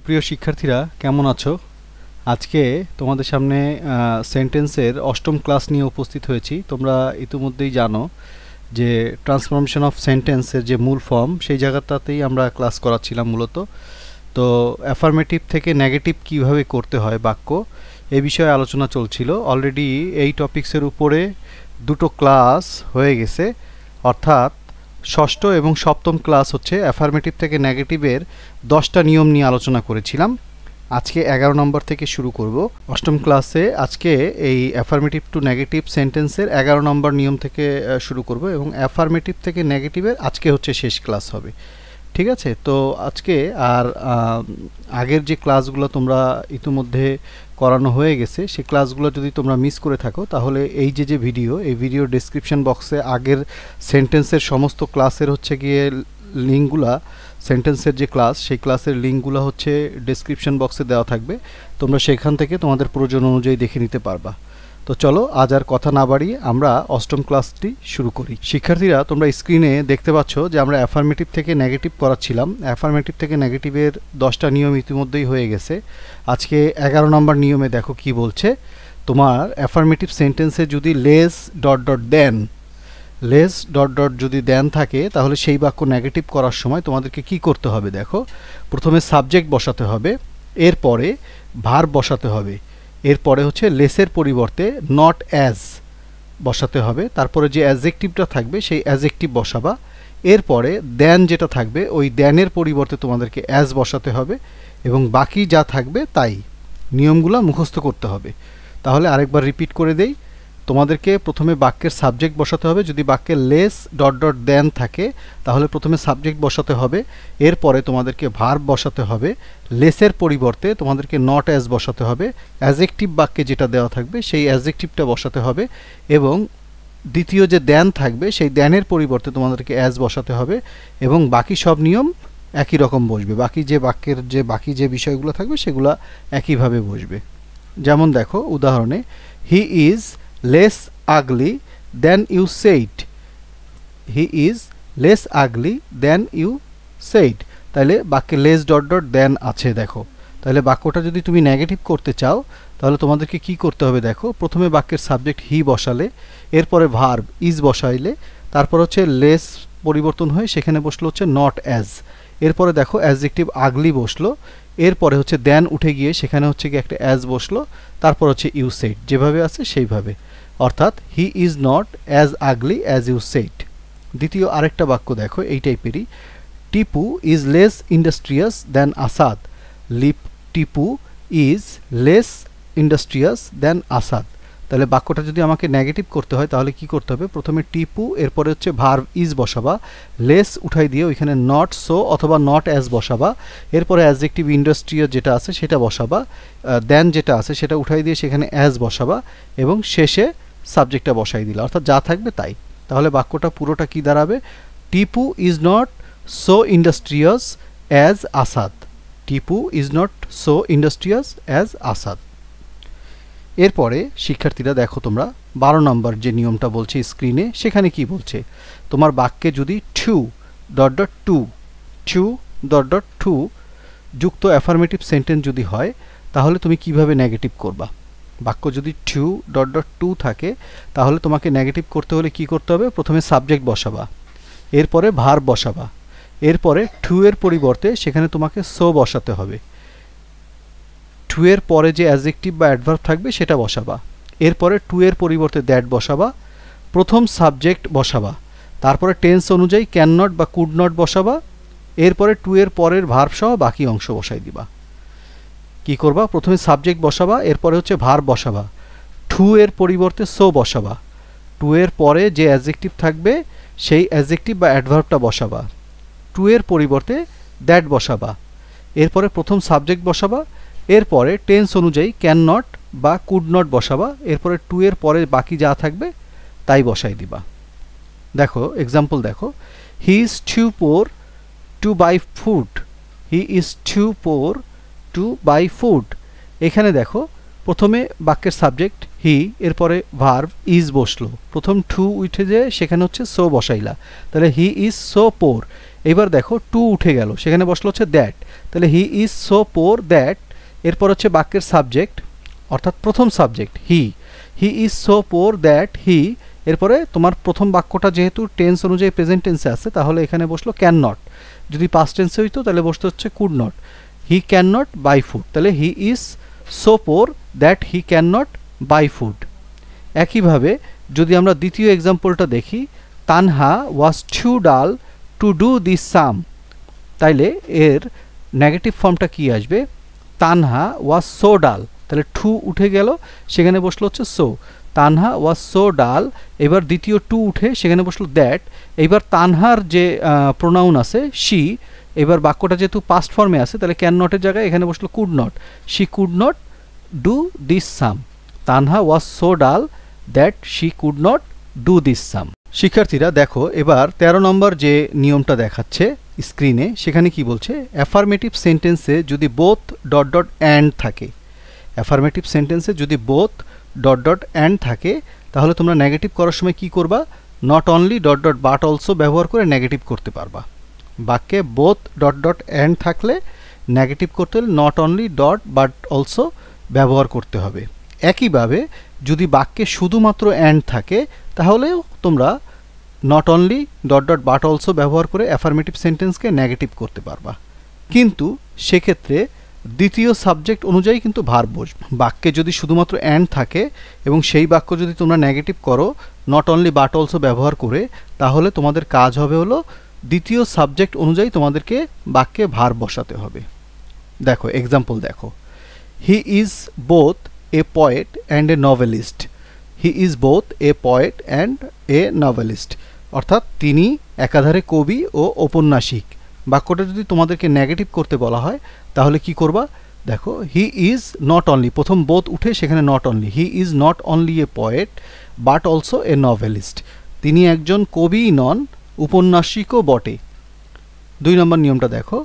সুপ্রিয় শিক্ষার্থীরা কেমন আছো? আজকে তোমাদের সামনে সেন্টেন্সের অষ্টম ক্লাস নিয়ে উপস্থিত হয়েছি। তোমরা ইতিমধ্যেই জানো যে ট্রান্সফরমেশন অফ সেন্টেন্সের যে মূল ফর্ম সেই জায়গাটাতেই আমরা ক্লাস করাচ্ছিলাম মূলত। তো অ্যাফার্মেটিভ থেকে নেগেটিভ কিভাবে করতে হয় বাক্য, এই বিষয়ে আলোচনা চলছিল। অলরেডি এই টপিক্সের উপরে দুটো ক্লাস হয়ে গেছে, অর্থাৎ ষষ্ঠ এবং সপ্তম ক্লাস হচ্ছে অ্যাফার্মেটিভ থেকে নেগেটিভের 10টা নিয়ম নিয়ে আলোচনা করেছিলাম। আজকে 11 নম্বর থেকে শুরু করব। অষ্টম ক্লাসে আজকে এই অ্যাফার্মেটিভ টু নেগেটিভ সেন্টেন্সের 11 নম্বর নিয়ম থেকে শুরু করব এবং অ্যাফার্মেটিভ থেকে নেগেটিভের আজকে হচ্ছে শেষ ক্লাস হবে। ঠিক আছে, তো আজকে আর আগের যে ক্লাসগুলো তোমরা ইতিমধ্যে করানো হয়ে গেছে সেই ক্লাসগুলো যদি তোমরা মিস করে থাকো তাহলে এই যে ভিডিও, এই ভিডিওর ডেসক্রিপশন বক্সে আগের সেন্টেন্সের সমস্ত ক্লাসের হচ্ছে গিয়ে লিঙ্কগুলা, সেন্টেন্সের যে ক্লাস সেই ক্লাসের লিঙ্কগুলো হচ্ছে ডেসক্রিপশন বক্সে দেওয়া থাকবে। তোমরা সেখান থেকে তোমাদের প্রয়োজন অনুযায়ী দেখে নিতে পারবা। তো চলো আজ আর কথা না বাড়িয়ে আমরা অষ্টম ক্লাসটি শুরু করি। শিক্ষার্থীরা, তোমরা স্ক্রিনে দেখতে পাচ্ছ যে আমরা অ্যাফার্মেটিভ থেকে নেগেটিভ করাচ্ছিলাম। অ্যাফার্মেটিভ থেকে নেগেটিভের 10টা নিয়ম ইতিমধ্যেই হয়ে গেছে। আজকে 11 নম্বর নিয়মে দেখো কি বলছে। তোমার অ্যাফার্মেটিভ সেন্টেন্সে যদি লেস ডট ডট দেন, লেস ডট ডট যদি দেন থাকে তাহলে সেই বাক্য নেগেটিভ করার সময় তোমাদেরকে কি করতে হবে দেখো। প্রথমে সাবজেক্ট বসাতে হবে, এরপরে ভার্ব বসাতে হবে, এরপরে হচ্ছে লেসের পরিবর্তে নট অ্যাজ বসাতে হবে, তারপরে যে অ্যাডজেক্টিভটা থাকবে সেই অ্যাডজেক্টিভ বসাবা, এরপরে দেন যেটা থাকবে ওই দেনের পরিবর্তে তোমাদেরকে অ্যাজ বসাতে হবে এবং বাকি যা থাকবে তাই। নিয়মগুলো মুখস্থ করতে হবে। তাহলে আরেকবার রিপিট করে দেই। তোমাদেরকে প্রথমে বাক্যের সাবজেক্ট বসাতে হবে। যদি বাক্যের লেস ডট ডট দেন থাকে তাহলে প্রথমে সাবজেক্ট বসাতে হবে, এরপরে তোমাদেরকে ভার্ব বসাতে হবে, লেসের পরিবর্তে তোমাদেরকে নট অ্যাজ বসাতে হবে, অ্যাডজেক্টিভ বাক্যে যেটা দেওয়া থাকবে সেই অ্যাডজেক্টিভটা বসাতে হবে এবং দ্বিতীয় যে দেন থাকবে সেই দেনের পরিবর্তে তোমাদেরকে অ্যাজ বসাতে হবে এবং বাকি সব নিয়ম একই রকম বসবে। বাকি যে বাক্যের বাকি যে বিষয়গুলো থাকবে সেগুলো একইভাবে বসবে। যেমন দেখো উদাহরণে, he is less ugly than you said. He is less ugly than you said. তাহলে বাক্যে লেস ডট ডট দেন আছে দেখো। তাহলে বাক্যটা যদি তুমি নেগেটিভ করতে চাও তাহলে তোমাদেরকে কি করতে হবে দেখো। প্রথমে বাক্যের সাবজেক্ট হি বসালে, এরপরে ভার্ব ইজ বসাইলে, তারপর হচ্ছে লেস পরিবর্তন হয়ে সেখানে বসলো হচ্ছে নট অ্যাজ, এরপরে দেখো অ্যাডজেক্টিভ আগলি বসলো, এরপরে হচ্ছে দেন উঠে গিয়ে সেখানে হচ্ছে কি একটা অ্যাজ বসলো, তারপর হচ্ছে ইউ সেড, যেভাবে আছে সেইভাবে। অর্থাৎ he is not as ugly as you said. দ্বিতীয় আরেকটা বাক্য দেখো এই টাইপেরই, Tipu is less industrious than Asad. Tipu is less industrious than Asad. তাহলে বাক্যটা যদি আমাকে নেগেটিভ করতে হয় তাহলে কি করতে হবে, প্রথমে টিপু, এরপরে হচ্ছে ভার্ব ইজ বসাবা, লেস উঠাই দিয়ে ওইখানে নট সো অথবা নট অ্যাজ বসাবা, এরপরে অ্যাডজেক্টিভ ইন্ডাস্ট্রিয়াল যেটা আছে সেটা বসাবা, দেন যেটা আছে সেটা উঠাই দিয়ে সেখানে অ্যাজ বসাবা এবং শেষে সাবজেক্টটা বসাই দিলা, অর্থাৎ যা থাকবে তাই। তাহলে বাক্যটা পুরোটা কি দাঁড়াবে, Tipu is not so industrious as Asad. Tipu is not so industrious as Asad. এরপরে শিক্ষার্থীরা দেখো তোমরা 12 নম্বর যে নিয়মটা বলছে স্ক্রিনে, সেখানে কি বলছে, তোমার বাক্যে যদি too dot dot to, too dot dot to যুক্ত অ্যাফার্মেটিভ সেন্টেন্স যদি হয় তাহলে তুমি কিভাবে নেগেটিভ করবা। বাক্য যদি টু ডট ডট টু থাকে তাহলে তোমাকে নেগেটিভ করতে হলে কি করতে হবে, প্রথমে সাবজেক্ট বসাবা, এরপরে ভার্ব বসাবা, এরপরে টু এর পরিবর্তে সেখানে তোমাকে সো বসাতে হবে, টু এর পরে যে অ্যাডজেক্টিভ বা অ্যাডভার্ব থাকবে সেটা বসাবা, এরপরে টু এর পরিবর্তে দ্যাট বসাবা, প্রথম সাবজেক্ট বসাবা, তারপরে টেন্স অনুযায়ী ক্যান নট বা কুড নট বসাবা, এরপরে টু এর পরের ভার্ব সহ বাকি অংশ বসাই দিবা। কি করবা, প্রথমে সাবজেক্ট বসাবা, এরপরে হচ্ছে ভার্ব বসাবা, টু এর পরিবর্তে সো বসাবা, টু এর পরে যে অ্যাডজেক্টিভ থাকবে সেই অ্যাডজেক্টিভ বা অ্যাডভার্বটা বসাবা, টু এর পরিবর্তে দ্যাট বসাবা, এরপরে প্রথম সাবজেক্ট বসাবা, এরপরে টেন্স অনুযায়ী ক্যান নট বা কুড নট বসাবা, এরপরে টু এর পরে বাকি যা থাকবে তাই বসাই দিবা। দেখো এক্সাম্পল দেখো, he is too poor to buy food. He is too poor to buy food. এখানে দেখো প্রথমে বাক্যের সাবজেক্ট হি, এরপরে ভার্ব ইজ বসলো, প্রথম টু উঠে যে সেখানে হচ্ছে সো বসাইলা, তাহলে হি ইজ সো পোর। এবার দেখো টু উঠে গেল, সেখানে বসলো হচ্ছে দ্যাট, তাহলে he is so poor that, এরপর হচ্ছে বাক্যের সাবজেক্ট অর্থাৎ প্রথম subject he is so poor that হি, এরপরে তোমার প্রথম বাক্যটা যেহেতু টেন্স অনুযায়ী প্রেজেন্ট টেন্সে আছে তাহলে এখানে বসলো ক্যান নট, যদি পাস্ট টেন্সে হইতো তাহলে বসতে হচ্ছে could not, he can not buy food, তাহলে he is so poor that he can not buy food. একইভাবে যদি আমরা দ্বিতীয় এক্সাম্পলটা দেখি, Tanha was too dull to do this sum, তাইলে এর নেগেটিভ ফর্মটা কি আসবে, তানহা ওয়াজ সো ডাল, তাহলে টু উঠে গেল, সেখানে বসলো হচ্ছে সো, তানহা ওয়াজ সো ডাল, এবার দ্বিতীয় টু উঠে সেখানে বসলো দ্যাট, এবার তানহার যে প্রোনাউন আছে শি, এবার বাক্যটা যেহেতু পাস্ট ফর্মে আছে তাহলে ক্যান নটের জায়গায় এখানে বসলো could not, she could not do this sum, Tanha was so dull that she could not do this sum. শিক্ষার্থীরা দেখো এবার 13 নম্বর যে নিয়মটা দেখাচ্ছে স্ক্রিনে, সেখানে কি বলছে, অ্যাফার্মেটিভ সেন্টেন্সে যদি বোথ ডট ডট অ্যান্ড থাকে, অ্যাফার্মেটিভ সেন্টেন্সে যদি বোথ ডট ডট অ্যান্ড থাকে তাহলে তোমরা নেগেটিভ করার সময় কি করবা, not only dot dot but also ব্যবহার করে নেগেটিভ করতে পারবা। বাক্যে বোথ ডট ডট অ্যান্ড থাকলে নেগেটিভ করতে হলে not only dot but also ব্যবহার করতে হবে। একইভাবে যদি বাক্যে শুধুমাত্র অ্যান্ড থাকে তাহলেও তোমরা not only dot dot but also ব্যবহার করে অ্যাফার্মেটিভ সেন্টেন্সকে নেগেটিভ করতে পারবা, কিন্তু সেক্ষেত্রে দ্বিতীয় সাবজেক্ট অনুযায়ী কিন্তু ভার্ব বসবে। বাক্যে যদি শুধুমাত্র অ্যান্ড থাকে এবং সেই বাক্য যদি তোমরা নেগেটিভ করো নট অনলি বাট অলসো ব্যবহার করে, তাহলে তোমাদের কাজ হবে হলো দ্বিতীয় সাবজেক্ট অনুযায়ী তোমাদেরকে বাক্যে ভার্ব বসাতে হবে। দেখো এক্সাম্পল দেখো, he is both a poet and a novelist, he is both a poet and a novelist, অর্থাৎ তিনি একাধারে কবি ও ঔপন্যাসিক। বাক্যটা যদি তোমাদেরকে নেগেটিভ করতে বলা হয় তাহলে কি করবা, দেখো হি ইজ নট অনলি, প্রথম বোথ উঠে সেখানে not only, he is not only a poet but also a novelist, তিনি একজন কবিই নন উপন্যাসিকও বটে। 2 নম্বর নিয়মটা দেখো,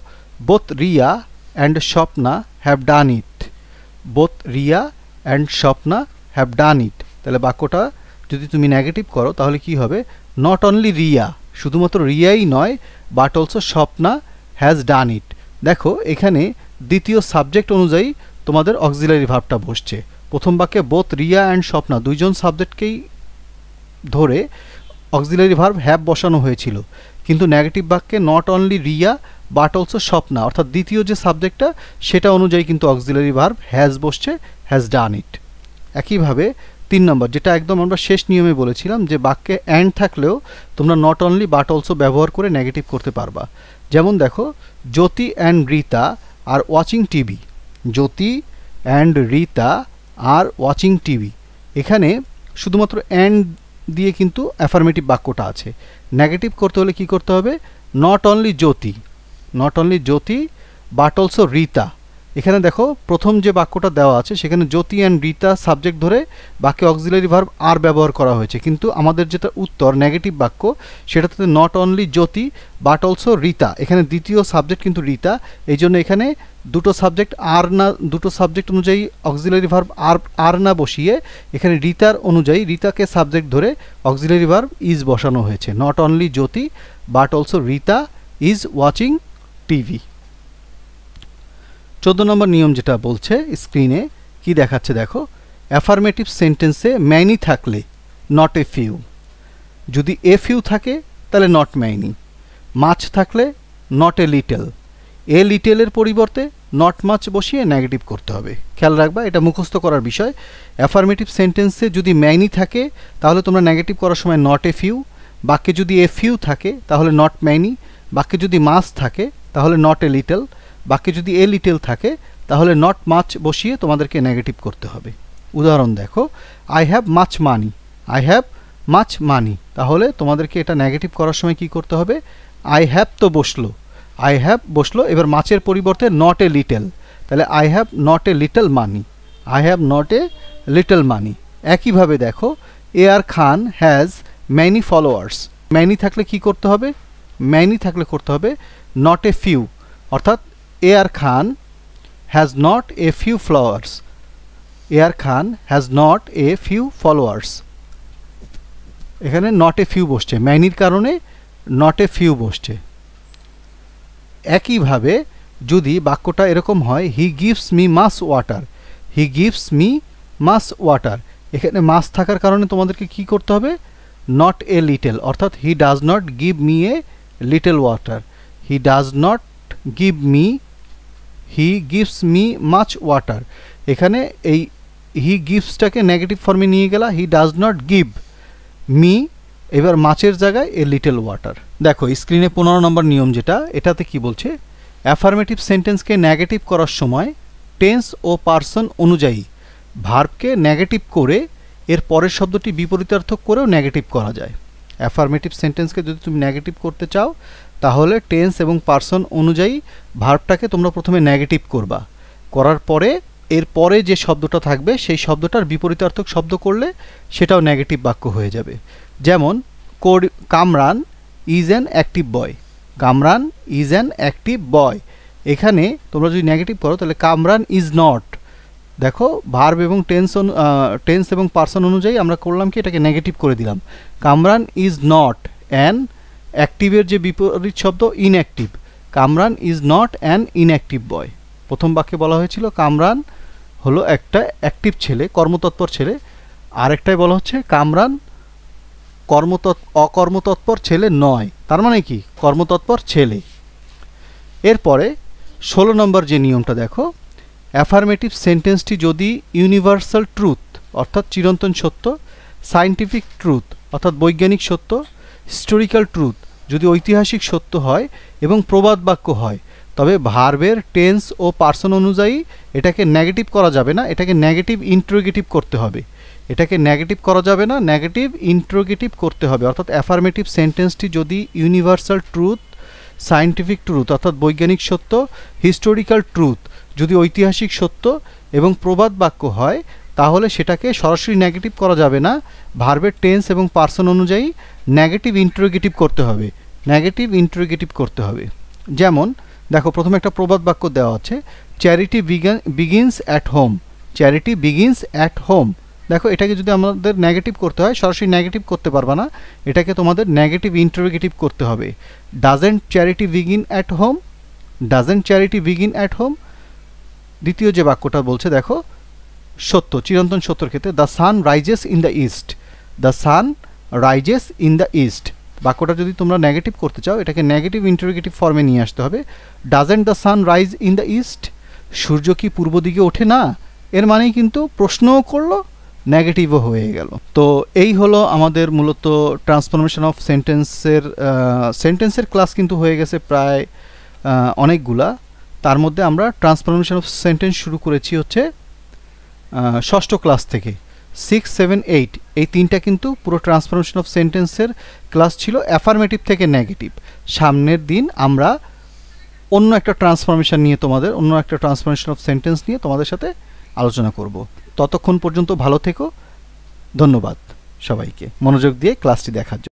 both Riya and Swapna have done it, both Riya and Swapna have done it, তাহলে বাক্যটা যদি তুমি নেগেটিভ করো তাহলে কি হবে, নট অনলি রিয়া, শুধুমাত্র রিয়াই নয়, but also Swapna has done it. দেখো এখানে দ্বিতীয় সাবজেক্ট অনুযায়ী তোমাদের অক্সিলারি ভার্বটা বসছে। প্রথম বাক্যে বোথ রিয়া অ্যান্ড স্বপ্না দুইজন সাবজেক্টকেই ধরে অক্সিলারি ভার্ব হ্যাভ বসানো হয়েছিল, কিন্তু নেগেটিভ বাক্যে not only Riya but also Swapna, অর্থাৎ দ্বিতীয় যে সাবজেক্টটা সেটা অনুযায়ী কিন্তু অক্সিলারি ভার্ব হ্যাজ বসছে, হ্যাজ ডান ইট। একইভাবে 3 নম্বর, যেটা একদম আমরা শেষ নিয়মে বলেছিলাম যে বাক্যে অ্যান্ড থাকলেও তোমরা নট অনলি বাট অলসো ব্যবহার করে নেগেটিভ করতে পারবা। যেমন দেখো, Jyoti and Rita are watching TV, Jyoti and Rita are watching TV, এখানে শুধুমাত্র অ্যান্ড দিয়ে কিন্তু অ্যাফার্মেটিভ বাক্যটা আছে। নেগেটিভ করতে হলে কি করতে হবে, not only Jyoti, not only Jyoti but also Rita. এখানে দেখো প্রথম যে বাক্যটা দেওয়া আছে সেখানে জ্যোতি অ্যান্ড রীতা সাবজেক্ট ধরে বাক্যে অক্সিলারি ভার্ব আর ব্যবহার করা হয়েছে, কিন্তু আমাদের যেটা উত্তর নেগেটিভ বাক্য সেটাতে not only Jyoti but also Rita, এখানে দ্বিতীয় সাবজেক্ট কিন্তু রীতা, এই জন্য এখানে দুটো সাবজেক্ট আর না, দুটো সাবজেক্ট অনুযায়ী অক্সিলারি ভার্ব আর না বসিয়ে এখানে রীতার অনুযায়ী রীতাকে সাবজেক্ট ধরে অক্সিলারি ভার্ব ইজ বসানো হয়েছে, not only Jyoti but also Rita is watching TV. 14 নম্বর নিয়ম যেটা বলছে স্ক্রিনে কি দেখাচ্ছে দেখো, অ্যাফার্মেটিভ সেন্টেন্সে ম্যানি থাকলে নট এ ফিউ, যদি এ ফিউ থাকে তাহলে নট ম্যানি, মাছ থাকলে নট এ লিটল, এ লিটেলের পরিবর্তে নট মাছ বসিয়ে নেগেটিভ করতে হবে। খেয়াল রাখবা, এটা মুখস্থ করার বিষয়। অ্যাফার্মেটিভ সেন্টেন্সে যদি ম্যানি থাকে তাহলে তোমরা নেগেটিভ করার সময় নট এ ফিউ, বাক্যে যদি এ ফিউ থাকে তাহলে নট ম্যানি, বাক্যে যদি মাছ থাকে তাহলে নট এ লিটল, বাক্যে যদি এ লিটল থাকে তাহলে নট মাচ বসিয়ে তোমাদেরকে নেগেটিভ করতে হবে। উদাহরণ দেখো, I have much money, I have much money, তাহলে তোমাদেরকে এটা নেগেটিভ করার সময় কি করতে হবে, আই হ্যাভ তো বসলো, আই হ্যাভ বসলো, এবার মাছের পরিবর্তে নট এ লিটল, তাহলে I have not a little money, I have not a little money. একইভাবে দেখো, A R Khan has many followers, many থাকলে কি করতে হবে, ম্যানি থাকলে করতে হবে নট এ ফিউ, অর্থাৎ A R Khan has not a few followers, A R Khan has not a few followers, এখানে নট এ ফিউ বসছে, ম্যানির কারণে নট এ ফিউ বসছে। একইভাবে যদি বাক্যটা এরকম হয় he gives me much water, he gives me much water, এখানে মাস থাকার কারণে তোমাদেরকে কি করতে হবে, নট এ লিটল, অর্থাৎ he does not give me a little water, he does not give me, he gives me much water. এখানে এই হি গিভসটাকে নেগেটিভ ফর্মে নিয়ে গেলা, he does not give me, এবার মাছের জায়গায় এ লিটল ওয়াটার। দেখো স্ক্রিনে 15 নম্বর নিয়ম যেটা, এটাতে কি বলছে, অ্যাফার্মেটিভ সেন্টেন্সকে নেগেটিভ করার সময় টেন্স ও পার্সন অনুযায়ী ভার্বকে নেগেটিভ করে এর পরের শব্দটি বিপরীতার্থক করেও নেগেটিভ করা যায়। অ্যাফার্মেটিভ সেন্টেন্সকে যদি তুমি নেগেটিভ করতে চাও তাহলে টেন্স এবং পার্সন অনুযায়ী ভার্বটাকে তোমরা প্রথমে নেগেটিভ করবা, করার পরে এর পরে যে শব্দটা থাকবে সেই শব্দটার বিপরীতার্থক শব্দ করলে সেটাও নেগেটিভ বাক্য হয়ে যাবে। যেমন Kamran is an active boy, Kamran is an active boy, এখানে তোমরা যদি নেগেটিভ করো তাহলে কামরান ইজ নট, দেখো ভার্ব এবং টেন্স এবং পার্সন অনুযায়ী আমরা করলাম কি, এটাকে নেগেটিভ করে দিলাম। কামরান ইজ নট অ্যান, অ্যাক্টিভের যে বিপরীত শব্দ inactive, Kamran is not an inactive boy. প্রথম বাক্যে বলা হয়েছিল কামরান হলো একটা অ্যাক্টিভ ছেলে, কর্মতৎপর ছেলে, আরেকটাই বলা হচ্ছে কামরান অকর্মতৎপর ছেলে নয়, তার মানে কি কর্মতৎপর ছেলে। এরপরে 16 নম্বর যে নিয়মটা দেখো, অ্যাফার্মেটিভ সেন্টেন্সটি যদি ইউনিভার্সাল ট্রুথ অর্থাৎ চিরন্তন সত্য, সায়েন্টিফিক ট্রুথ অর্থাৎ বৈজ্ঞানিক সত্য, হিস্টোরিক্যাল ট্রুথ যদি ঐতিহাসিক সত্য হয় এবং প্রবাদ বাক্য হয়, তবে ভার্বের টেন্স ও পার্সন অনুযায়ী এটাকে নেগেটিভ করা যাবে না, এটাকে নেগেটিভ ইন্ট্রোগেটিভ করতে হবে, এটাকে নেগেটিভ করা যাবে না, নেগেটিভ ইন্ট্রোগেটিভ করতে হবে। অর্থাৎ অ্যাফার্মেটিভ সেন্টেন্সটি যদি ইউনিভার্সাল ট্রুথ, সায়েন্টিফিক ট্রুথ অর্থাৎ বৈজ্ঞানিক সত্য, হিস্টোরিক্যাল ট্রুথ যদি ঐতিহাসিক সত্য এবং প্রবাদ বাক্য হয় তাহলে সেটাকে সরাসরি নেগেটিভ করা যাবে না, ভার্বের টেন্স এবং পার্সন অনুযায়ী নেগেটিভ ইন্ট্রোগেটিভ করতে হবে, নেগেটিভ ইন্ট্রোগেটিভ করতে হবে। যেমন দেখো প্রথমে একটা প্রবাদ বাক্য দেওয়া আছে, charity begins at home, charity begins at home, দেখো এটাকে যদি আমাদের নেগেটিভ করতে হয় সরাসরি নেগেটিভ করতে পারবা না, এটাকে তোমাদের নেগেটিভ ইন্ট্রোগেটিভ করতে হবে। Doesn't charity begin at home, doesn't charity begin at home. দ্বিতীয় যে বাক্যটা বলছে দেখো সত্য, চিরন্তন সত্যর ক্ষেত্রে the sun rises in the east, the sun rises in the east, বাক্যটা যদি তোমরা নেগেটিভ করতে চাও এটাকে নেগেটিভ ইন্টারোগেটিভ ফর্মে নিয়ে আসতে হবে। Doesn't the sun rise in the east, সূর্য কি পূর্ব দিকে ওঠে না, এর মানেই কিন্তু প্রশ্নও করলো নেগেটিভও হয়ে গেল। তো এই হলো আমাদের মূলত ট্রান্সফরমেশন অফ সেন্টেন্সের ক্লাস কিন্তু হয়ে গেছে প্রায় অনেকগুলা, তার মধ্যে আমরা ট্রান্সফরমেশন অফ সেন্টেন্স শুরু করেছি হচ্ছে 6ষ্ঠ ক্লাস থেকে, 6, 7, 8 এই তিনটা কিন্তু পুরো ট্রান্সফরমেশন অফ সেন্টেন্সের ক্লাস ছিল অ্যাফার্মেটিভ থেকে নেগেটিভ। সামনের দিন আমরা অন্য একটা ট্রান্সফরমেশন নিয়ে অন্য একটা ট্রান্সফরমেশন অফ সেন্টেন্স নিয়ে তোমাদের সাথে আলোচনা করব। ততক্ষণ পর্যন্ত ভালো থেকো, ধন্যবাদ সবাইকে মনোযোগ দিয়ে ক্লাসটি দেখার জন্য।